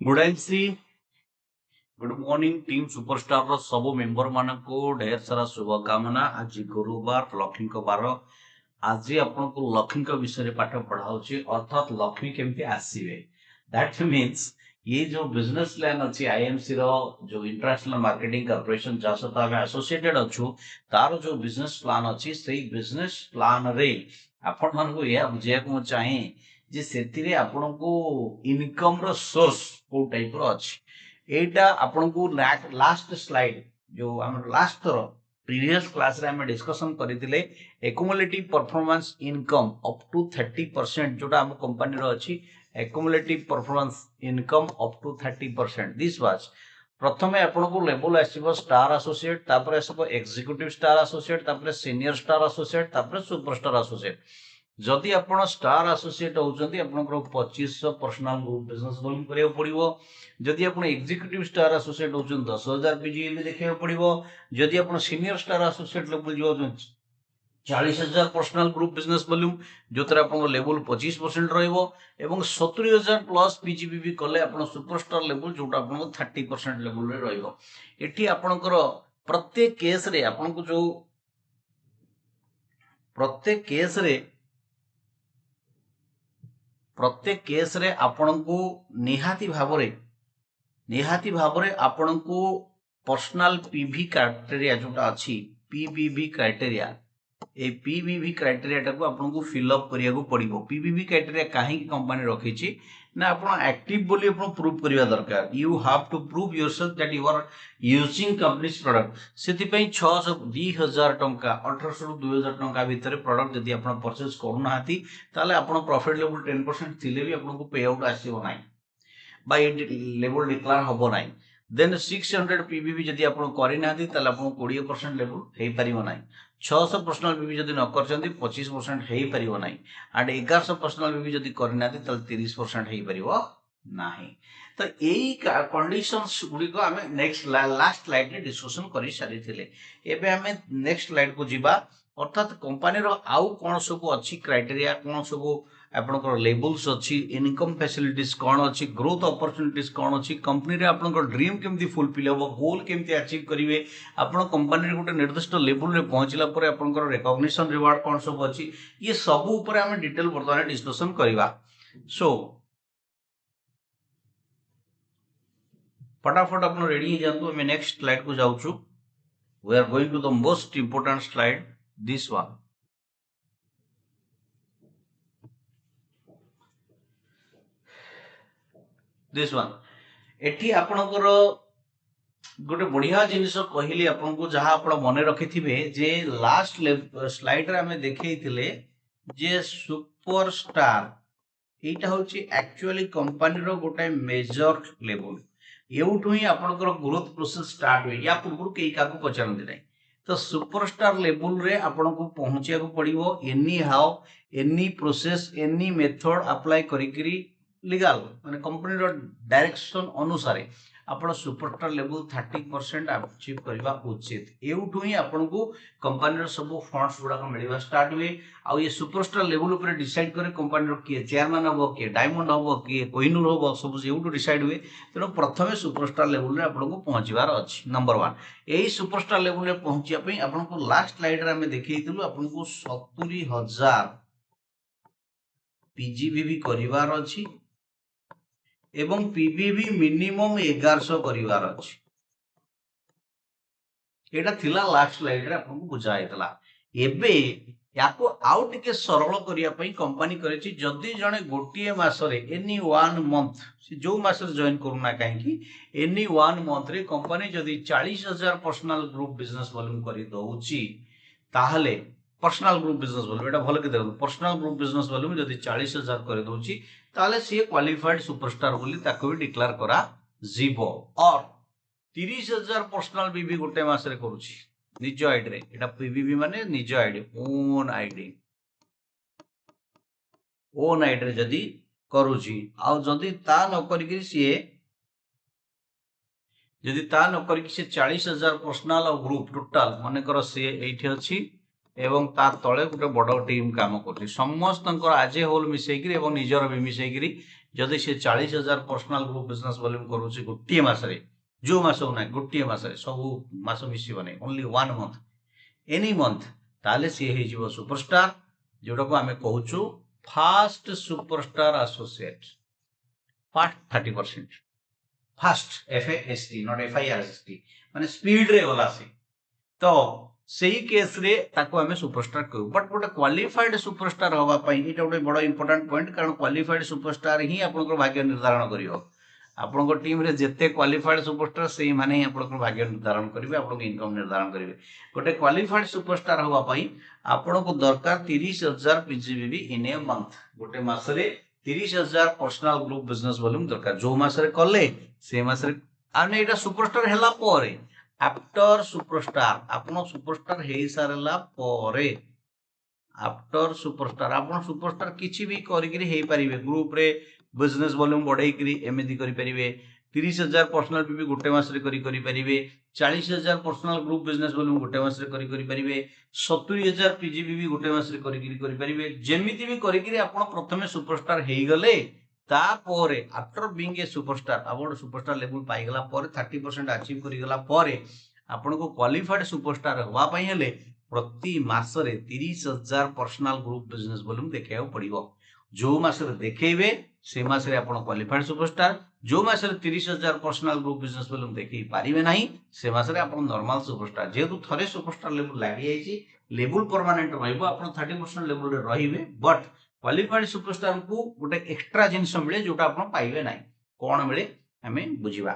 Good आईसी good morning team superstar रो सब मेंबर मानक ढेर सारा शुभकामना। आज गुरुवार लक्ष्मी बार। आज आपको लक्ष्मी विषय पाठ पढ़ाऊँ अर्थात लक्ष्मी केमती आसवे। दैट मीन्स ये जो बिजनेस प्लान अच्छी आईएमसी रो जो इंटरनेशनल मार्केटिंग कॉर्पोरेशन जहाँ सहित आम एसोसिएटेड अच्छु तार जो बिजनेस प्लान अच्छी से बिजनेस प्लान रे आपण मानक यह बुझाइक चाहे जे से आपण को इनकम रो सोर्स को टाइप रो अच्छी एटा आपण को लास्ट स्लाइड जो हम लास्ट थर प्रीवियस क्लास रे हम डिस्कशन करथिले accumulative performance income up to 30% जोटा हम कंपनी रो अछि accumulative performance income up to 30%। This was प्रथमे आपण को लेवल आसीबो स्टार एसोसिएट तापर आसीबो एग्जीक्यूटिव स्टार एसोसिएट तापर सीनियर स्टार एसोसिएट तापर सुपरस्टार एसोसिएट। जदि आपण स्टार एसोसिएट होउचंती आपनकर 2500 पर्सनल ग्रुप बिजनेस वॉल्यूम करियो पड़िबो। जदि आपण एग्जीक्यूटिव स्टार एसोसिएट होउचंती 10000 पीजीएल देखियो पड़िबो। जदि आपण सीनियर स्टार एसोसिएट लेवल जो 40000 पर्सनल ग्रुप बिजनेस वॉल्यूम जोतर आपण लेवल 25% रहइबो एवं 70000 प्लस पीजीबीबी कले आपण सुपरस्टार लेवल जोटा आपण 30% लेवल रे रहइबो। एठी आपणकर प्रत्येक केस रे आपण को जो प्रत्येक केस रे आपण को निहाती भावरे आपण को पर्सनल पीवी क्राइटेरिया जोटा अछि पीवीवी क्राइटेरिया ए पीवीवी क्राइटेरिया को आपन को फिल अप करिया को पड़िबो। पीवीवी क्राइटेरिया काहे की कंपनी रखिछि ना आपण एक्टिव बोली आपण प्रूव करिया दरकार। You have to prove yourself that you are using companies product. सेति पई 2000 टंका 1800 रु 2000 टंका भीतर प्रोडक्ट जदि आपण परचेज करू नाहाती ताले आपण प्रॉफिट लेवल 10% थिले भी आपण को पे आउट आसीबो नाही बा लेवल डिक्लार हबो नाही। देन 600 पीवीवी जदि आपण करि नाहाती ताले आपण 20% लेवल हे परिबो नाही। 600 पर्सनल पीवी जदि न करचंती 25% हे परिबो नाही। एंड 1100 पर्सनल पीवी जदि करि नाहाती ताले 30% हे परिबो नाही। तो एई कंडीशंस गुडी को हमें नेक्स्ट लास्ट स्लाइड रे डिस्कशन करि सारी थिले। एबे हमें नेक्स्ट स्लाइड को जिबा अर्थात कंपनी रो आउ कोन सब अछि क्राइटेरिया कोन सब आपनकर लेवल्स अछि इनकम फैसिलिटीज कोन अछि ग्रोथ अपॉर्चुनिटीज कोन अछि कंपनी रे आपनकर ड्रीम केमती फुलफिल हो गोल केमती अचीव करिवे आपन कंपनी रे गोटे निर्दिष्ट लेवल रे पहुंचला परे आपनकर रिकॉग्निशन रिवार्ड कोन सब अछि ये सब ऊपर हम डिटेल वर्तमान डिस्कशन करिवा। सो फटाफट अपन रेडी हो जातु हमें नेक्स्ट स्लाइड को जाउछु। We are going to the most important slide this one. This one एठी आपनकर गोटे बढ़िया जिनिस कहली आपन को जहां आपण मने रखिथिबे जे लास्ट स्लाइड रे हमें देखैथिले जे सुपरस्टार एटा होची एक्चुअली कंपनी रो गोटे मेजर लेवल एउठु ही आपनकर ग्रोथ प्रोसेस स्टार्ट होई या पूर्व केई काकू पचारंती नै। तो सुपरस्टार लेवल रे आपन को पहुंचिया को पड़िबो any how any process any method apply करिकरी लीगल माने कंपनी रो डायरेक्शन अनुसार आपण सुपरस्टार लेवल 30% अचीव करबा उचित। एउठु ही आपण को कंपनी रो सब फंड्स गुडा को मिलबा स्टार्ट हुए। आ ये सुपरस्टार लेवल ऊपर डिसाइड करे कंपनी रो के चेयरमैन हबो के डायमंड हबो के कोहिनूर हबो सब एउठु डिसाइड हुए। तेनो प्रथमे सुपरस्टार लेवल रे आपण को पहुंचीबार अछि। नंबर 1 एही सुपरस्टार लेवल रे पहुंचिया पई आपण को लास्ट स्लाइड रे हम देखैतिलु आपण को 70000 पीजीबीबी करिवार अछि एवं पीवीवी मिनिमम 1100 करिवार अछि। एटा थिला लास्ट स्लाइड रे आपन को बुझाइतला। एबे याको आउ टिके सरल करिया पई कंपनी करेछि जदी जणे गोटिए मासरे एनी 1 मंथ से जो मासरे जॉइन करूना काहे कि एनी 1 मंथ रे कंपनी जदी 40000 पर्सनल ग्रुप बिजनेस वॉल्यूम करि दउछि ताहले पर्सनल ग्रुप बिजनेस वॉल्यूम एटा भल के देखो पर्सनल ग्रुप बिजनेस वॉल्यूम जदी 40000 करि दउछि ताहले से क्वालिफाइड सुपरस्टार बोली ताको भी डिक्लेयर करा जीवो। और 30000 पर्सनल बीबी गोटे मासरे करूछि निज आईडी रे एटा पीवीबी माने निज आईडी ओन आईडी रे जदी करूछि आ जदी ता न करिकि सिए जदी ता न करिकि से 40000 पर्सनल और ग्रुप टोटल माने कर से एठी अछि एवं ता तळे गोटे बड़ टीम काम करछि समस्त आज होल मिसेकरी एवं निजर भी मिसेकरी जदि से 40,000 पर्सनाल ग्रुप बिजनेस वॉल्यूम करूची गोटे मासरे जो मास ना गोटे मासरे सब मास मिसिबो नै ओनली 1 मंथ एनी मंथ ताले सी हे जीवो सुपरस्टार जोटा को आमे कहूचु fast superstar associate fast 30% fast FAST not FIRST माने स्पीड रे गला से तो सही केस रे ताको हमें सुपरस्टार कहू बट गोटे क्वालिफाइड सुपरस्टार हवा पई एटा गोटे बड़ इंपोर्टेंट पॉइंट कारण क्वालिफाइड सुपरस्टार ही आपनकर भाग्य निर्धारण करियो आपनकर टीम रे जेते क्वालिफाइड सुपरस्टार सेही माने ही आपनकर भाग्य निर्धारण करिवे आपनकर इनकम निर्धारण करिवे गोटे क्वालिफाइड सुपरस्टार हवा पई आपनको दरकार 30,000 PGBB इन ए मंथ गोटे मासरे 30,000 पर्सनल ग्रुप बिजनेस वॉल्यूम दरकार जो मासरे कले से मासरे आने एटा सुपरस्टार हेला परे आफ्टर सुपरस्टार आपण सुपरस्टार हे सारला परे आफ्टर सुपरस्टार आपण सुपरस्टार किछि भी करिकरी हे परिबे ग्रुप रे बिजनेस वॉल्यूम बढ़ाई करी एमिति करि परिबे 30,000 पर्सनल बीबी गोटे मास रे करि परिबे 40,000 पर्सनल ग्रुप बिजनेस वॉल्यूम गोटे मास रे करि परिबे 70,000 PGBB गोटे मास रे करि परिबे जेमिति भी करिकरी आपण प्रथमे सुपरस्टार हे गले तापर आफ्टर बीइंग ए सुपरस्टार आपण सुपरस्टार लेवल पाई गला पर 30% अचीव करि गला पर आपण को क्वालिफाइड सुपरस्टार होवा पई हेले प्रति मास रे 30,000 पर्सनल ग्रुप बिजनेस वॉल्यूम देखायो पड़िबो जो मास रे देखेबे से मास रे आपण क्वालिफाइड सुपरस्टार जो मास रे 30,000 पर्सनल ग्रुप बिजनेस वॉल्यूम देखि पारिबे नाही से मास रे आपण नॉर्मल सुपरस्टार जेतु थरे सुपरस्टार लेवल लागि आइछि लेवल परमानेंट रहइबो आपण 30% लेवल रे रहिबे बट क्वालिफाइड सुपरस्टार को गोटे एक्स्ट्रा जिनस मिले जोटा आपण पाइबे नाही कोन मिले हमें बुझिबा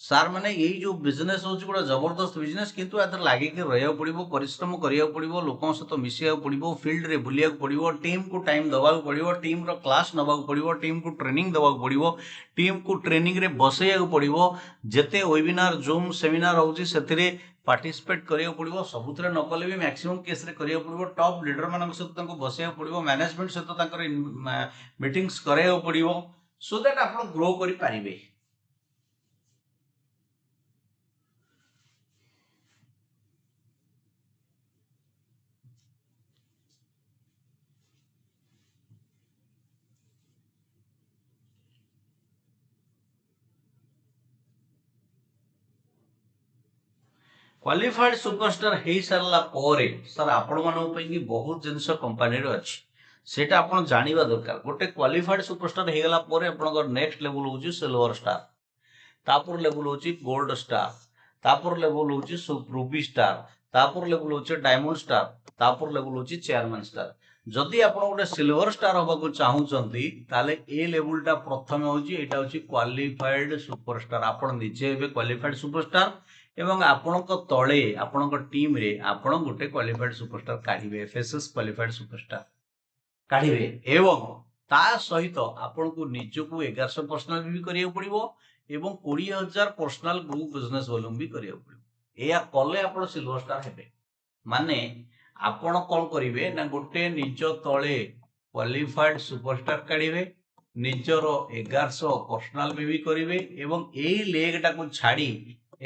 सार माने यही जो बिजनेस होची बड़ा जबरदस्त बिजनेस किंतु आदर लागे के रहया पड़िबो परिश्रम करिया पड़िबो लोकन सहित मिसिया पड़िबो फील्ड रे बुलिया पड़िबो टीम को टाइम दबा पड़िबो टीम रो क्लास नबा पड़िबो टीम को ट्रेनिंग दबा पड़िबो टीम को ट्रेनिंग रे बसैया पड़िबो जते वेबिनार जूम सेमिनार होची सेथिरे पार्टिसिपेट करिया पड़िबो सबुतरे न कले भी मैक्सिमम केस रे करिया पड़िबो टॉप लीडर मानक सहित तांको बसैया पड़िबो मैनेजमेंट सहित तांकर मीटिंग्स कराया पड़िबो सो दैट आपण ग्रो करि पारिबे क्वालिफाइड सुपरस्टार हे सारला परे सर आपण मानक पई कि बहुत जिंस कंपनी रे अछि सेटा आपण जानिबा दरकार गोटे क्वालिफाइड सुपरस्टार हे गला परे आपनकर नेक्स्ट लेवल होची सिल्वर स्टार तापर लेवल होची गोल्ड स्टार तापर लेवल होची रूबी स्टार तापर लेवल होची डायमंड स्टार तापर लेवल होची चेयरमैन स्टार जदि आपण गोटे सिल्वर स्टार होबा को चाहउचंती ताले ए लेवलटा प्रथम होची एटा होची क्वालिफाइड सुपरस्टार आपण निजे हेबे क्वालिफाइड सुपरस्टार एवं आपणक तले आपणक टीम रे आपण गोटे क्वालिफाइड सुपरस्टार काढिबे FSS क्वालिफाइड सुपरस्टार काढिबे एवं ता सहित आपण को निज को 1100 पर्सनल भी करियो पड़िबो एवं 20,000 पर्सनल ग्रुप बिजनेस वॉल्यूम भी करियो पड़िबो एया कले आपण सिल्वर स्टार हेबे माने आपण कोन करिवे ना गोटे निज तले क्वालिफाइड सुपरस्टार काढिबे निजरो 1100 पर्सनल भी करिवे एवं एई लेगटा को छाडी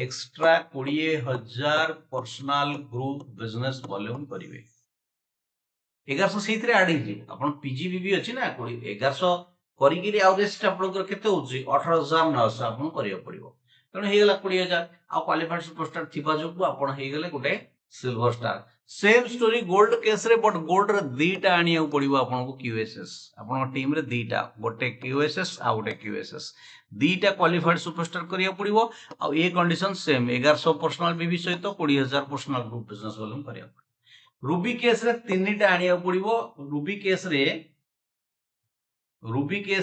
extra 20,000 personal group business volume करिवे 1100 सेथरे आडी जे आपण PGBB अछि ना 1100 करिगिरी आउ रेस्ट आपनकर केते होछि 18,900 आपण करियो पड़िबो तण हे गेला 20,000 आ क्वालिफाइड सुपरस्टार थिबा जोगु आपण हे गेले गोटे silver star same story gold case रे बट गोल्ड रे दीटा आनिया पड़िबो आपण को QSS आपण टीम रे दीटा गोटे QSS आ गोटे QSS दीटा क्वालिफाइड सुपरस्टार करिया पड़िबो आ ए कंडीशन सेम 1100 पर्सनल बीबी सहित 20,000 पर्सनल ग्रुप बिजनेस वॉल्यूम करिया रूबी केस रे तीनटा आनिया पड़िबो रूबी केस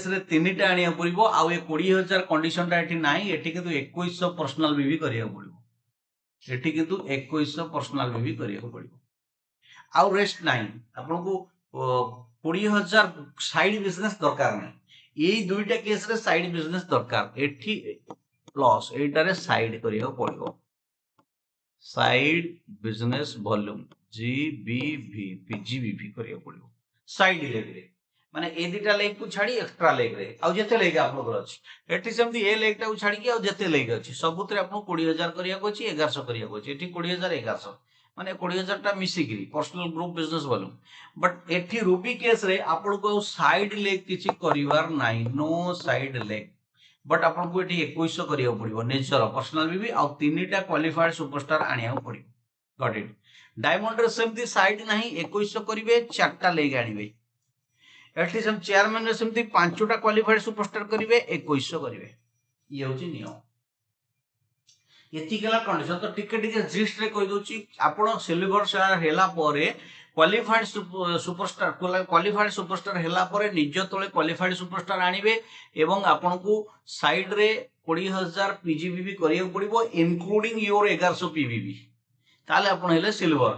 रे तीनटा आनिया पड़िबो आ ए 20,000 कंडीशन टा एठी नाही एठी किंतु 2100 पर्सनल बीबी करिया पड़िबो एठी किंतु 2100 पर्सनल बीबी करिया पड़िबो आ रेस्ट नाही आपन को 20,000 साइड बिजनेस दरकार नाही एई दुईटा केस रे साइड बिजनेस दरकार एठी प्लस एटा रे साइड करिया पड़िबो side business volume GBV PGBV करिया पड़िबो साइड लेग रे माने ए दिटा लेग को छाडी एक्स्ट्रा लेग रे आ जते लेग आपन अछि एठी सेमती ए लेग टा को छाडी के आ जते लेग अछि सबुतरे आपन 20,000 करिया को अछि 1100 करिया को अछि एठी 20,000 1100 माने 20,000 टा मिसिकी personal group business volume but एठी रूबी केस रे आपन को साइड लेग किछि करिवार नाही नो साइड लेग बट आपन को एठी 2100 करियो पड़िबो नेचर पर्सनल बीबी आ तीनटा क्वालिफाइड सुपरस्टार आनिया पड़िबो गॉट इट डायमंड रे सेमती साइड नाही 2100 करिवे चारटा लेग आनिवे एटलीस्ट हम चेयरमैन रे सेमती पांचटा क्वालिफाइड सुपरस्टार करिवे 2100 करिवे ये होची नियम एथिकल कंडीशन तो टिके टिके जिस्ट रे कहि दोची आपण सिल्वर स्टार हेला परे क्वालिफाइड सुपरस्टार क्वालिफाइड सुपरस्टार हेला परे निज तळे क्वालिफाइड सुपरस्टार आनिबे एवं आपण को साइड रे 20000 पीजीबीबी करियो पड़िबो इंक्लूडिंग योर 1100 पीवीबी ताले आपण हेले सिल्वर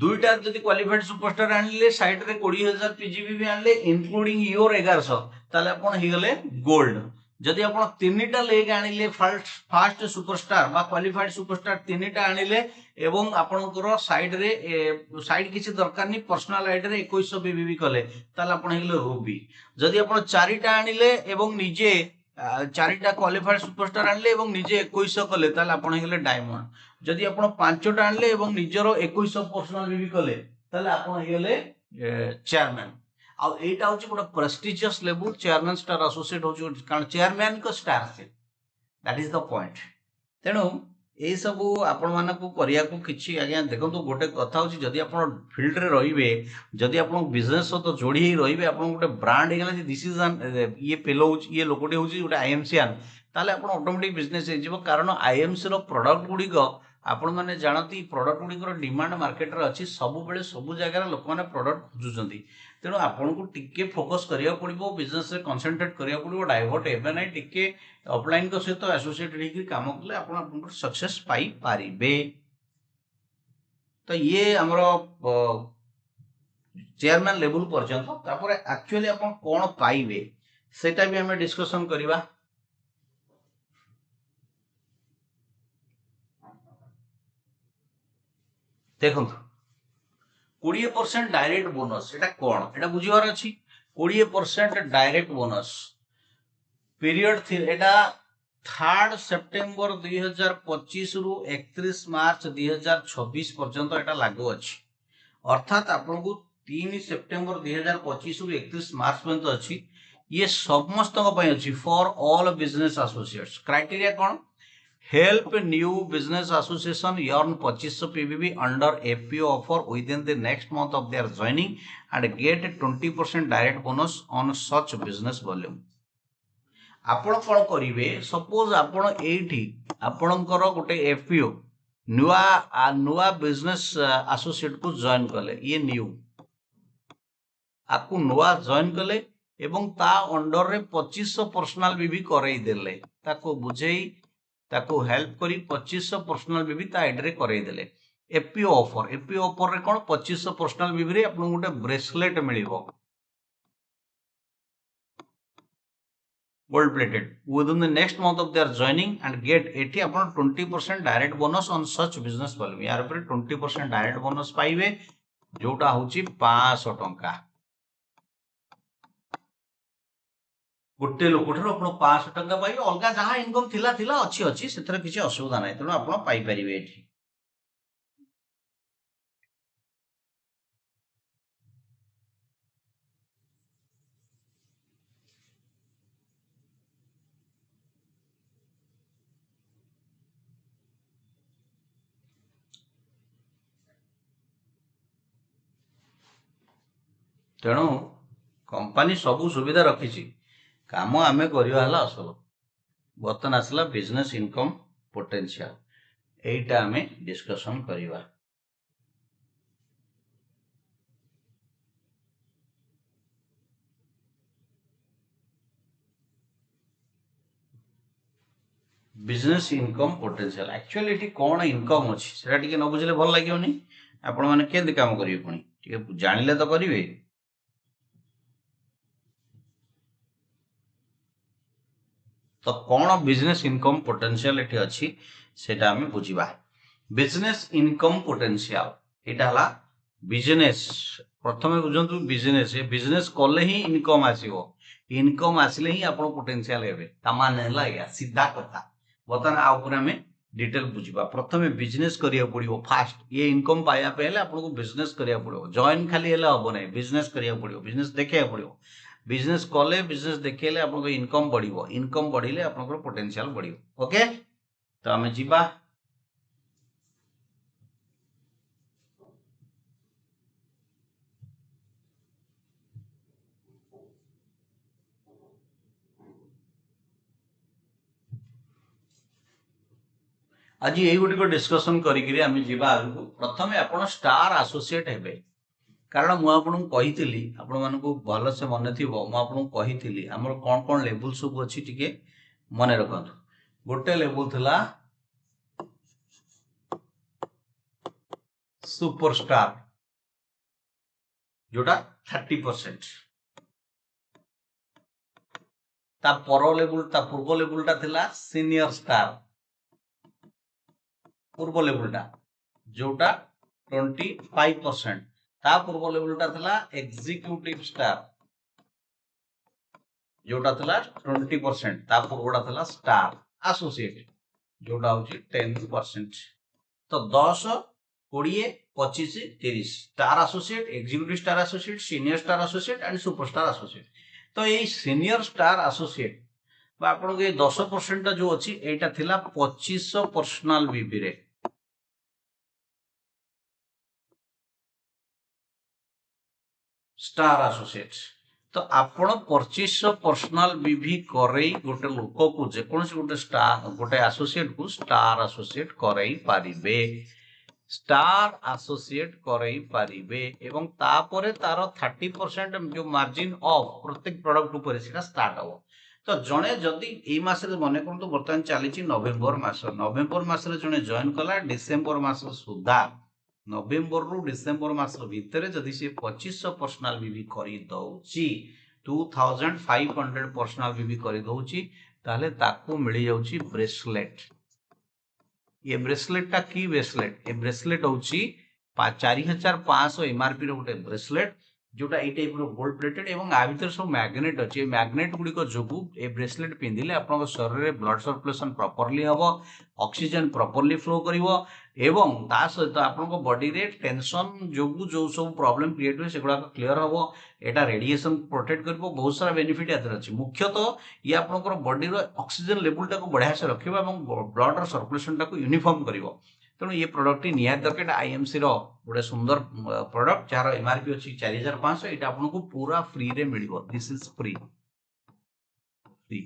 दुईटा जदि क्वालिफाइड सुपरस्टार आनिले साइड रे 20000 पीजीबीबी आनले इंक्लूडिंग योर 1100 ताले आपण हेगले गोल्ड जदि आपण तीनटा लेग आनिले फास्ट सुपरस्टार बा क्वालिफाइड सुपरस्टार तीनटा आनिले एवं आपनकर साइड रे साइड किछि दरकार नि पर्सनल आइड रे 2100 बीबीबी कले ताले आपण हेगले रूबी जदि आपण चारिटा आनिले एवं निजे चारिटा क्वालिफाइड सुपरस्टार आनिले एवं निजे 2100 कले ताले आपण हेगले डायमंड जदि आपण पांचटा आनिले एवं निजरो 2100 पर्सनल बीबी कले ताले आपण हेगले चेयरमैन आ एटा होची गोटे prestigious level chairman star associate होची कारण चेयरमैन को star say that is the point तेणु ए सब आपण मानक करिया को किछि आज्ञा देखंतु गोटे कथा होची जदि आपण फील्ड रे रहिबे जदि आपण बिजनेस तो जोड़ी ही रहिबे आपण गोटे ब्रांड हेगला जे दिस इज एन ये पेलो होची ये लोकोटे होची गोटे आईएमसीआन ताले आपण ऑटोमेटिक बिजनेस हे जिवो कारण आईएमसी रो प्रोडक्ट गुडी को आपण माने जानती प्रोडक्ट गुडी को डिमांड मार्केट रे अछि सब बेले सब जगह लोक माने प्रोडक्ट खोजुचंती तेणु आपन को टिके फोकस करिया पड़िबो बिजनेस रे कंसंट्रेट करिया पड़िबो डाइवर्ट हेबे नै टिके ऑफलाइन को सहित एसोसिएटेड ही काम करले आपन आपन सक्सेस पाई पारिबे तो ये हमरो चेयरमैन लेवल पर्यंत तापर एक्चुअली आपन कोन पाइबे सेटा भी हमें डिस्कशन करिबा देखंतु 20% डायरेक्ट बोनस एटा कोन एटा बुझिवार अछि 20% डायरेक्ट बोनस पीरियड एटा 3 सेप्टेम्बर 2025 रु 31 मार्च 2026 पर्यंत एटा लागू अछि अर्थात आपन को 3 सेप्टेम्बर 2025 रु 31 मार्च पर्यंत अछि ये समस्त पय अछि for all business associates criteria cone help new business association earn 2500 PBB under FPO offer within the next month of their joining and get 20% direct bonus on such business volume. आपण कोन करिवे suppose आपण एठी आपणकर गोटे FPO नुआ business associate को join कले ये न्यू आपको नुआ जॉइन कले एवं ता अंडर रे 2500 पर्सनल बीबी करई देले ताको बुझेई ताको हेल्प करी 2500 पर्सनल बीबी ता एड्रे करई देले एफपीओ ऑफर रे कोन 2500 पर्सनल बीबी रे आपन गोटे bracelet मिलिबो gold plated within the next month of their joining and get 80 upon 20% direct bonus on such business volume यार पर 20% डायरेक्ट बोनस पाइबे जोटा होची 500 टंका गोटे लोकठर आपण 500 टंका पाइबे अलगा जहां इनकम थिला अछि सेथरे किछि असुविधा नै तनो आपण पाइ परिबे एठी तेणु कंपनी सबु सुविधा रखी काम आमे करिवा हला असल बर्तन आसला बिजनेस इनकम पोटेंशियल एटा आमे डिस्कशन करिवा बिजनेस इनकम पोटेंशियल एक्चुअली एठी कोन इनकम अछि सेटा टिके न बुझले भल लागियोनी आपण माने केंदे काम करिवे पुनी टिके जानिले तो करिवे तो कौन बिजनेस इनकम पोटेंशियल एठी अछि सेटा हमें बुझिबा बिजनेस इनकम पोटेंशियल एटा हला बिजनेस प्रथमे बुझंतु बिजनेस ए बिजनेस करले ही इनकम आसिले ही आपण पोटेंशियल हेबे ता माने हला या सीधा कथा बतन आ ऊपर हमें डिटेल बुझा प्रथम बिजनेस करिया पड़िबो फास्ट ये इनकम पाया पहले आपको बिजनेस करिया पड़िबो जॉइन खाली हेले हबो नै बिजनेस करिया पड़िबो बिजनेस देखिया पड़िबो बिजनेस कले बिजनेस देखिले आपको इनकम बढ़िबो इनकम बढ़िले आपको पोटेंशियल बढ़िबो ओके तो आमे जिबा आज ये गुटिक डिस्कसन करी आम जीवा आगु प्रथम आप स्टार एसोसिएट हेबे कारण मु आपन कही आपण मानक भल से मन थी मुझे आमर कौन कौन लेवल सब अच्छी टिके मन रखु गोटे लेवल थिला सुपरस्टार जोटा 30% ता पर लेवल ता पूर्व लेवलटा थिला सीनियर स्टार पूर्व लेवलटा जोटा 25% ता पूर्व लेवलटा थिला एग्जीक्यूटिव स्टार जोटा थिला 20% ता पूर्वटा थिला स्टार एसोसिएट जोटा होची 10%। तो 10 20 25 30 star associate executive star associate senior star associate and superstar associate. तो ये सीनियर स्टार एसोसिएट बा आपन के 10% जो अछि एटा थिला 2500 पर्सनल बीबी रे स्टार एसोसिएट। तो आपण 2500 पर्सनल बीबी करई गोटे लोक को जे कोनसे गोटे स्टार गोटे एसोसिएट को स्टार एसोसिएट करई पारिबे स्टार एसोसिएट करई पारिबे एवं तापरे तार 30% जो मार्जिन ऑफ प्रत्येक प्रोडक्ट ऊपर सेटा स्टार्ट हो। तो जणे जदी ए मासरे मने करतो बर्तमान चलीची नवेम्बर मासरे जणे जॉइन कला डिसेंबर मास सुधा नवेम्बर रु डिसेंबर मास भितर जदि से 2500 पर्सनल बीबी करी दउची 2500 पर्सनल बीबी करी दउची ताले ताकू मिली जाउची ब्रेसलेट। ये ब्रेसलेट टा की ब्रेसलेट ए ब्रेसलेट होची 4500 एमआरपी रो गोटे ब्रेसलेट जोटा ए टाइप रो गोल्ड प्लेटेड एवं आ भीतर सब मैग्नेट अछि ए मैग्नेट गुडी को जोगु ए ब्रेसलेट पिंदिले आपन शरीर रे ब्लड सर्कुलेशन प्रॉपर्ली हबो ऑक्सीजन प्रॉपर्ली फ्लो करिवो एवं ता सहित आपन बॉडी रे टेंशन जोगु जो सब प्रॉब्लम क्रिएट होय सेगुडा क्लियर हबो एटा रेडिएशन प्रोटेक्ट करबो बहुत सारा बेनिफिट यातर अछि। मुख्यतः ये आपन बॉडी रो ऑक्सीजन लेवल टा को बढ़िया से रखिबो एवं ब्लड रो सर्कुलेशन टा को यूनिफॉर्म करिवो। तेणु ये प्रोडक्ट निहात दरकार आईएमसी रो गोटे सुंदर प्रोडक्ट जार एमआरपी अछि 4500 एटा आपनको पूरा फ्री रे मिलिबो this is free free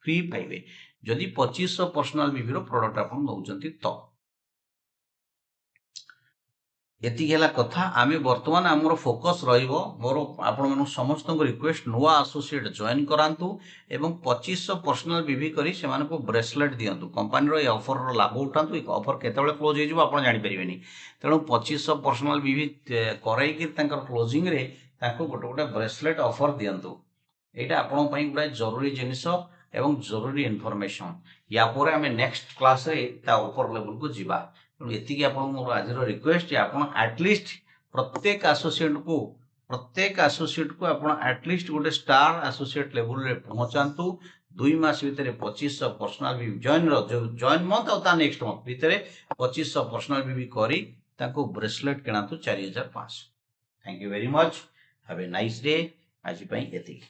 free पाइबे जदि 2500 पर्सनल बीबी रो प्रोडक्ट आपन नउचंती तो एति गेला कथा आमे वर्तमान हमरो फोकस रहिबो मोर आपण मानु समस्त रिक्वेस्ट नुवा एसोसिएट जॉइन करांतु एवं 2500 पर्सनल बीबी करी से मानको ब्रेसलेट दियंतु कंपनी रो ए ऑफर रो लाभ उठांतु ए ऑफर केतेबेले क्लोज हे जिवो आपण जानि परिबेनी तेणु 2500 पर्सनल बीबी कराई कि तांकर क्लोजिंग रे ताको गोटे गोटे ब्रेसलेट ऑफर दियंतु एटा आपण पई गुडा जरूरी जिनिस एवं जरूरी इन्फॉर्मेशन या परे हमें नेक्स्ट क्लास रे ता ऊपर लेवल को जिबा तेणु एतिकी आपण मोर आज रिक्वेस्ट आपण एटलिस्ट प्रत्येक एसोसिएट को आपण एटलिस्ट गोटे स्टार एसोसिएट लेवल रे पहुंचांतु 2 मास भितर 2500 पर्सनल बीबी जॉइन मंथ और ता नेक्स्ट मंथ भितर 2500 पर्सनल बीबी करी ताको ब्रेसलेट किणातु 4500। Thank you very much have a nice day आज पई एतिकी।